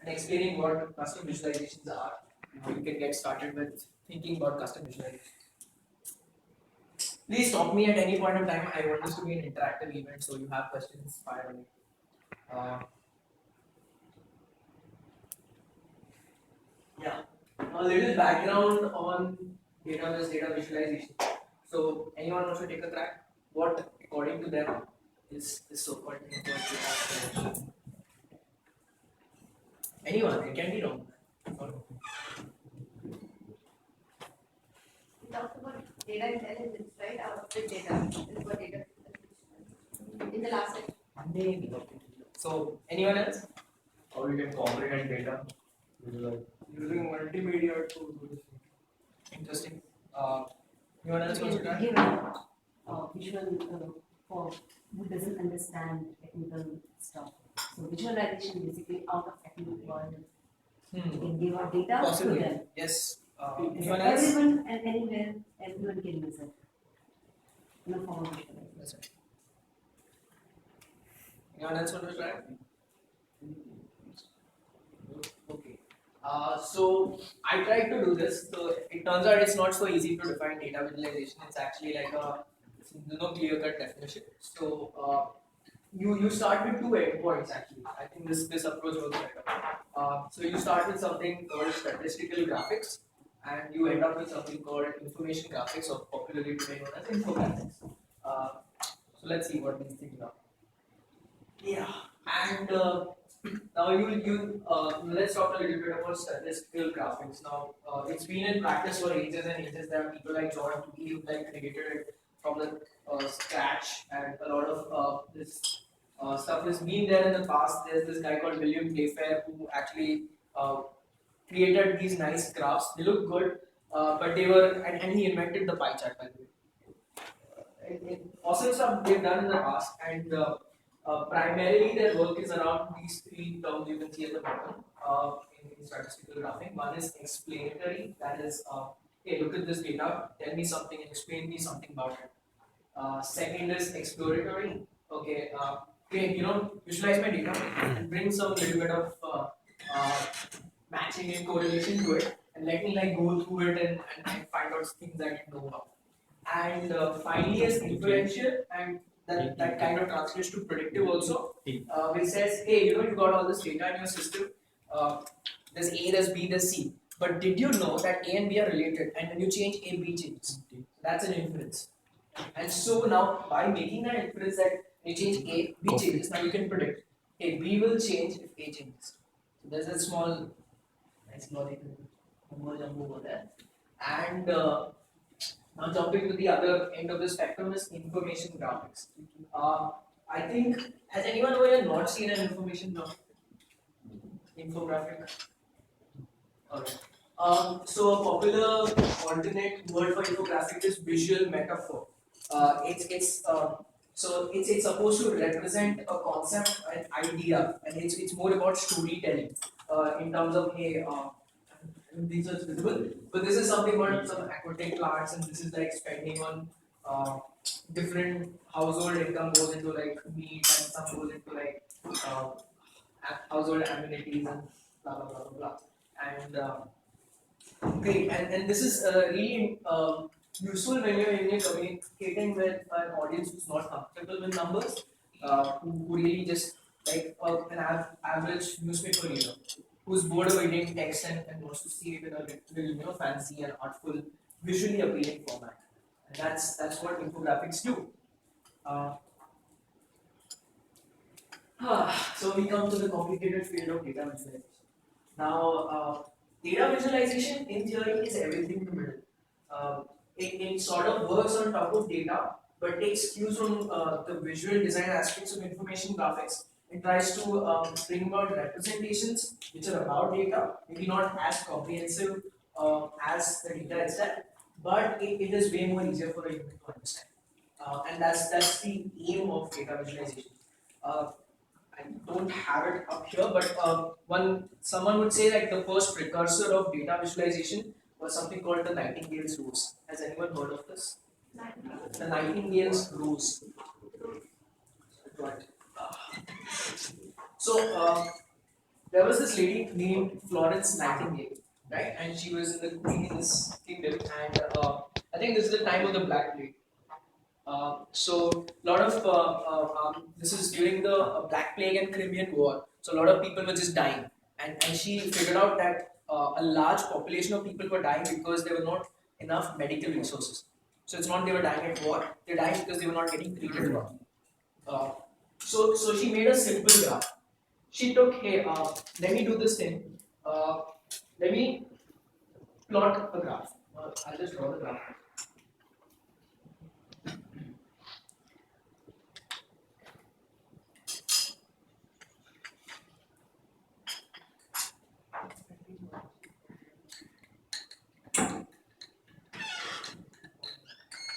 and explaining what custom visualizations are. How you can get started with thinking about custom visualizations. Please stop me at any point of time. I want this to be an interactive event, so you have questions, fire away. Uh, yeah, a little background on database data visualization. So, anyone wants to take a crack? What, according to them, is this so-called thing called data visualization? Anyone, it can be wrong. We talked about data intelligence, right? Our big data is what data in the last section. Maybe. So, anyone else? How you can comprehend data? Using multimedia to do this. Interesting. Anyone else wants to try? Give a visual for who doesn't understand technical stuff. So visualization basically out of technical world. You can give out data Possibly. to them. Yes. So Anyone else? everyone and anywhere, everyone can use it. No form of visualization. That's right. Anyone else want to try? Okay. So I tried to do this. So it turns out it's not so easy to define data visualization. It's actually like no clear-cut definition. So you start with two endpoints actually. I think this approach works better. So you start with something called statistical graphics, and you end up with something called information graphics, or popularly today known as infographics. So let's see what these things are. Yeah, and now let's talk a little bit about statistical graphics. Now it's been in practice for ages and ages. There are people like John Dewey who like created it from the scratch, and a lot of this stuff has been there in the past. There's this guy called William Playfair who actually created these nice graphs. They look good, but they were and he invented the pie chart by the way. Awesome stuff they've done in the past, and primarily their work is around these three terms you can see at the bottom in statistical graphing. One is explanatory, that is, hey, look at this data, tell me something, explain me something about it. Second is exploratory, okay, visualize my data and bring some little bit of matching and correlation to it, and let me like go through it and find out things I didn't know about. And finally is inferential, and that kind of translates to predictive also, which says, hey, you got all this data in your system, there's A, there's B, there's C, but did you know that A and B are related, and when you change A, B changes? That's an inference. And so now by making that inference that you change A, B changes, now you can predict, hey, B will change if A changes. So there's a small nice logical mumbo jumbo over there. And now jumping to the other end of the spectrum is information graphics. I think, has anyone over here not seen an information graphic? Infographic? Alright. So a popular alternate word for infographic is visual metaphor. It's supposed to represent a concept, an idea, and it's more about storytelling in terms of hey, these are visible, but this is something about some aquatic plants, and this is like spending on different household income goes into like meat, and some goes into like uh, household amenities and blah blah blah blah blah. And great, and this is really useful when you're communicating with an audience who's not comfortable with numbers, who really just like average newspaper reader who's bored of reading text and wants to see it in a little fancy and artful, visually appealing format. And that's what infographics do. Uh, so we come to the complicated field of data visualization. Now, data visualization in theory is everything in the middle. It sort of works on top of data, but takes cues from the visual design aspects of information graphics. It tries to bring about representations which are about data, maybe not as comprehensive as the data itself, but it is way more easier for a human to understand. And that's the aim of data visualization. I don't have it up here, but someone would say like the first precursor of data visualization was something called the Nightingale's Rose. Has anyone heard of this? The Nightingale's Rose. Right. So there was this lady named Florence Nightingale, right? And she was in the Queen's kingdom, and I think this is the time of the Black Plague. So a lot of this is during the Black Plague and Crimean War. So a lot of people were just dying, and she figured out that a large population of people were dying because there were not enough medical resources. So it's not they were dying at war; they died because they were not getting treated properly. Uh, so she made a simple graph. She took, hey, let me do this thing. Let me plot a graph. I'll just draw the graph.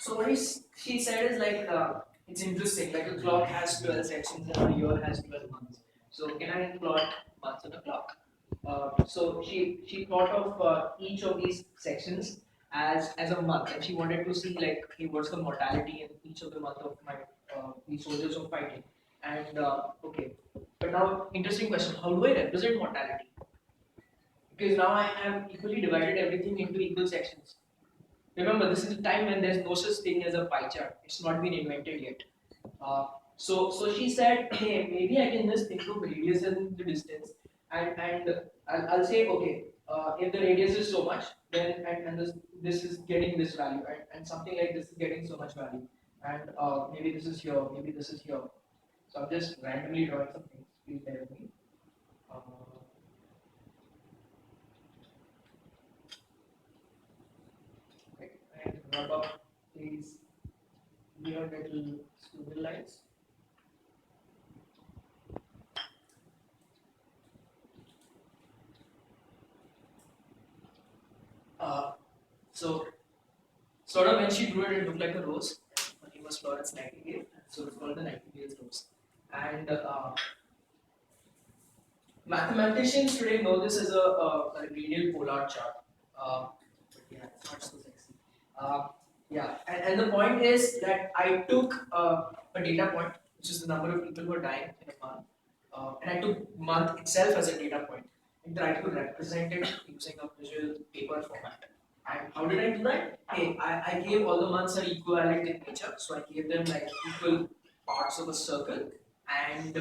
So what she said is like, it's interesting, like a clock has 12 sections and a year has 12 months. So can I plot months on a clock? So she thought of each of these sections as a month, and she wanted to see like, hey, what's the mortality in each of the month of my these soldiers of fighting. And okay, but now interesting question: how do I represent mortality? Because now I have equally divided everything into equal sections. Remember, this is a time when there's no such thing as a pie chart. It's not been invented yet. So she said, hey, maybe I can just think of radius and the distance, and I'll say, okay, if the radius is so much, then and this is getting this value, and something like this is getting so much value, and maybe this is here, maybe this is here. So I'm just randomly drawing some things. Please bear with me. Uh, okay, and rub up these weird little squiggly lines. So sort of when she drew it, it looked like a rose. Her name was Florence Nightingale, so it's called the Nightingale's rose. And mathematicians today know this as a radial polar chart. But yeah, it's not so sexy. Yeah, and the point is that I took a data point, which is the number of people who are dying in a month, and I took month itself as a data point and tried to represent it using a visual paper format. And how did I do that? Hey, I gave all the months are equivalent in nature, so I gave them like equal parts of a circle, and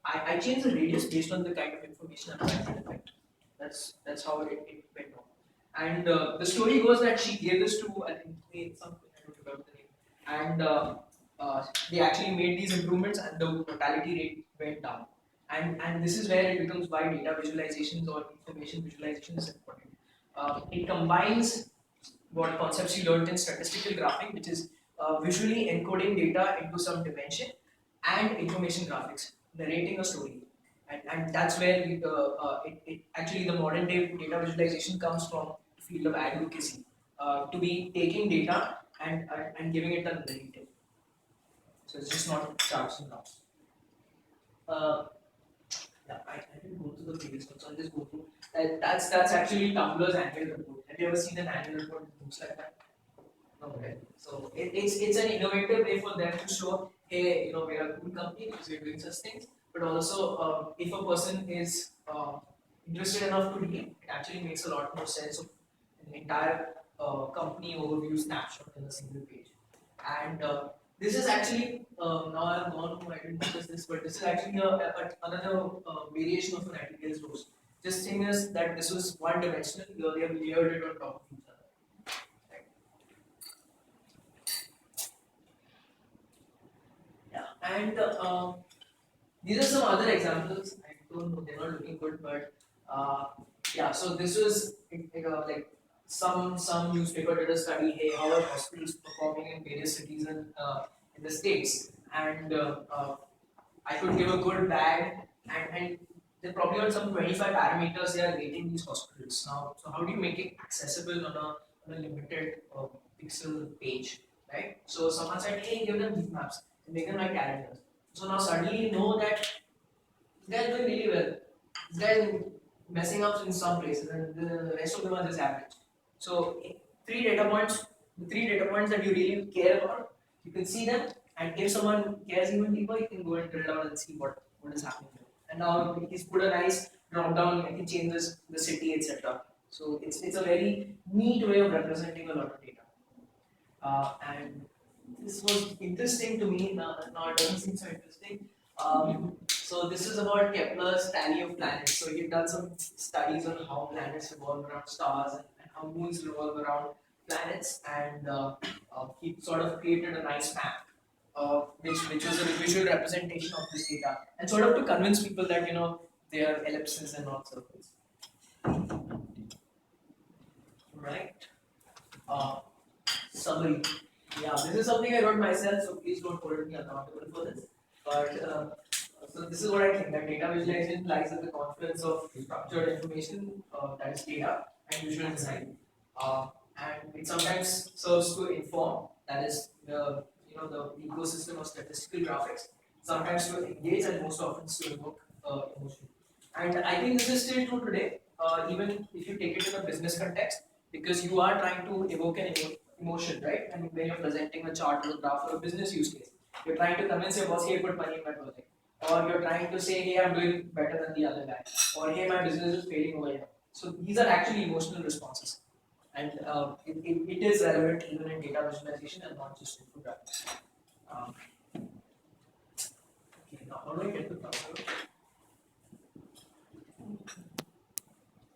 I changed the radius based on the kind of information I'm trying to detect. That's how it went on. And the story goes that she gave this to, I think, something, I don't remember the name, and they actually made these improvements, and the mortality rate went down. And this is where it becomes why data visualizations or information visualization is important. It combines what concepts you learned in statistical graphing, which is visually encoding data into some dimension, and information graphics, narrating a story. And that's where it actually the modern day data visualization comes from the field of advocacy, to be taking data and giving it a narrative. So it's just not charts and graphs. Uh, yeah, I didn't go through the previous one, so I'll just go through. That's actually Tumblr's annual report. Have you ever seen an annual report that looks like that? No, right? So it's an innovative way for them to show, hey, we are a good company because we're doing such things. But also, if a person is interested enough to read, it actually makes a lot more sense of an entire company overview snapshot in a single page. And this is actually now I've gone to I didn't discuss this, but this is actually another variation of a Nightingale's rose. Just thing is that this was one dimensional. Here they have layered it on top of each other. Right? Yeah, and these are some other examples. I don't know, they're not looking good, but yeah. So this was like some newspaper did a study. Hey, how are hospitals performing in various cities in the states? And I could give a good bad, and they're probably on some 25 parameters they are rating these hospitals now. So how do you make it accessible on a limited pixel page, right? So someone said, hey, give them heat maps and make them like calendars. So now suddenly you know that this guy is doing really well. This guy is messing up in some places, and the rest of them are just average. So three data points, the three data points that you really care about, you can see them, and if someone cares even deeper, you can go and drill down and see what is happening there. And now he's put a nice drop down, it changes the city, etc. So it's a very neat way of representing a lot of data. And this was interesting to me. Now it doesn't seem so interesting. So this is about Kepler's tally of planets. So he'd done some studies on how planets revolve around stars and how moons revolve around planets, and he sort of created a nice map, which was a visual representation of this data, and sort of to convince people that they are ellipses and not circles. Right. Uh, Summary. Yeah, this is something I wrote myself, so please don't hold me accountable for this. But so this is what I think, that data visualization lies at the confluence of structured information, that is data, and visual design. And it sometimes serves to inform, that is the ecosystem of statistical graphics. Sometimes to engage, and most often to evoke emotion. And I think this is still true today, even if you take it in a business context, because you are trying to evoke an emotion, right? And when you're presenting a chart or a graph or a business use case, you're trying to convince your boss, hey, put money in my project. Or you're trying to say, hey, I'm doing better than the other guy. Or hey, my business is failing over here. So these are actually emotional responses. And it is relevant even in data visualization and not just infographics.